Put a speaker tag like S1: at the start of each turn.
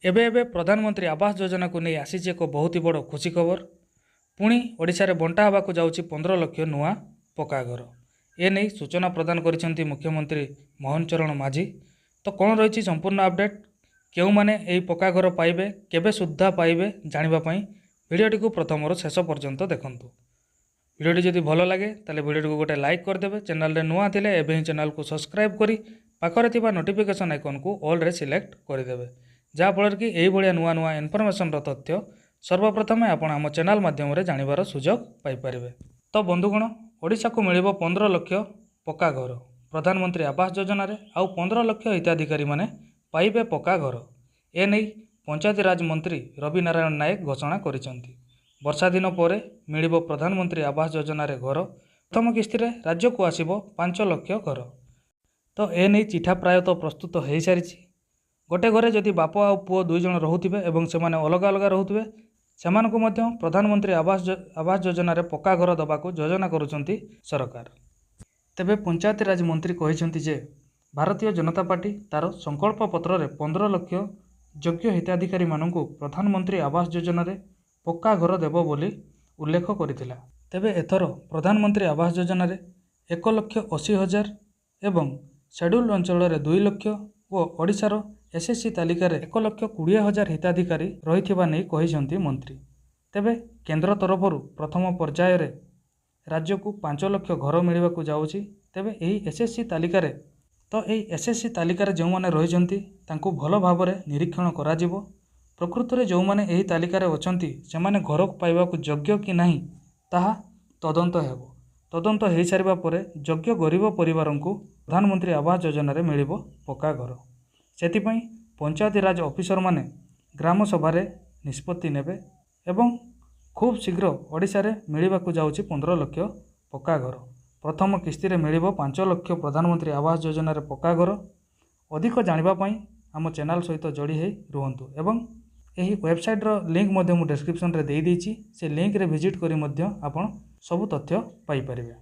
S1: एबे एबे प्रधानमंत्री आवास योजना को नहीं आसी एक बहुत ही बड़ खुशी खबर। पुणी ओडिशा रे बंटा होगा जाऊँगी 15 लाख नुआ पक्का घर। ए नहीं सूचना प्रदान करिसेंती मुख्यमंत्री मोहन चरण माझी। तो कौन रही संपूर्ण अपडेट, क्यों माने यही पक्का घर पाइबे, केबे सुद्धा पाइबे जानापी भिडियोटी को प्रथम शेष पर्यंत देखंतु। भिडियोटी जदि भल लगे ताले भिडियोटी को गोटे लाइक करदेवे। चैनल रे नुआ थिले एबे ही चैनल को सब्सक्राइब करी पाखरे थिबा नोटिफिकेशन आइकन को ऑल रे सिलेक्ट करदेवे, जहाँफल कि यही भाया नुआ नुआ इनफॉरमेशन तथ्य सर्वप्रथम आपण आम चैनल माध्यम जानिबार सुजोग पाइपर। तो बंधुगण, ओडिशा को मिल 15 लाख पक्का घर प्रधानमंत्री आवास योजना रे आउ 15 लाख हिताधिकारी माने पाइबे पक्का घर। ए नहीं पंचायती राज मंत्री रवि नारायण नायक घोषणा करिसेंती। वर्षा दिन पर मिल प्रधानमंत्री आवास योजना रे घर। प्रथम किस्ती रे राज्य को आसिबो 5 लाख घर। तो ए नहीं चिठा प्रायतः प्रस्तुत हो सारी। गोटे घरे जदि बाप आ पुओ 2 जण रहुथिबे एवं सेमाने अलग अलग रहुथिबे, सेमानकु मध्य प्रधानमंत्री आवास योजना रे पक्का घर दबाकू योजना करुचंती सरकार। तेबे पंचायती राज मंत्री कहिसेंती जे भारतीय जनता पार्टी तार संकल्प पत्र रे 15 लाख योग्य हिताधिकारी मानकू प्रधानमंत्री आवास योजना रे पक्का घर देव बोली उल्लेख करथिला। तेबे एथर प्रधानमंत्री आवास योजना रे 1,80,000 एवं शेड्यूल अंचल रे 2 लाख और ओडिशार एसएससी तालिका रे 1,20,000 हिताधिकारी रहिथिबा नै कहिसेंती मंत्री। तेबे केंद्र तरफरु प्रथम पर्याय रे राज्य को 5 लाख घर मिलवा को जाउची। तेबे एही एसएससी तालिका रे एसएससी तालिका रे जो माने रहिसेंती तांको भलो भाबरे निरीक्षण करा जिवो। प्रकृत रे जो माने एही तालिका रे अछंती सेमाने घर पाइबा को योग्य कि नाही ताहा तदंत हेबो। तदंत हेई सारिबा परे योग्य गरीब परिवारंकु प्रधानमंत्री आवास योजना रे मिलिबो पक्का घर। सेतिपई पंचायती राज ऑफिसर माने ग्राम सभा रे निष्पत्ति नेबे एवं खूब शीघ्र ओडिशा रे मिलिबा को जाउची 15 लाख पक्का घर। प्रथम किस्ती रे मिलिबो 5 लाख प्रधानमंत्री आवास योजना रे पक्का घर। अधिक जानिबा पई आम चैनल सहित जोड़ी हे रुहंतु एवं एही वेबसाइट रो लिंक मध्य मु डिस्क्रिप्शन रे देई देछि। से लिंक रे विजिट करी मध्य आपण सब तथ्य पाई परिबे।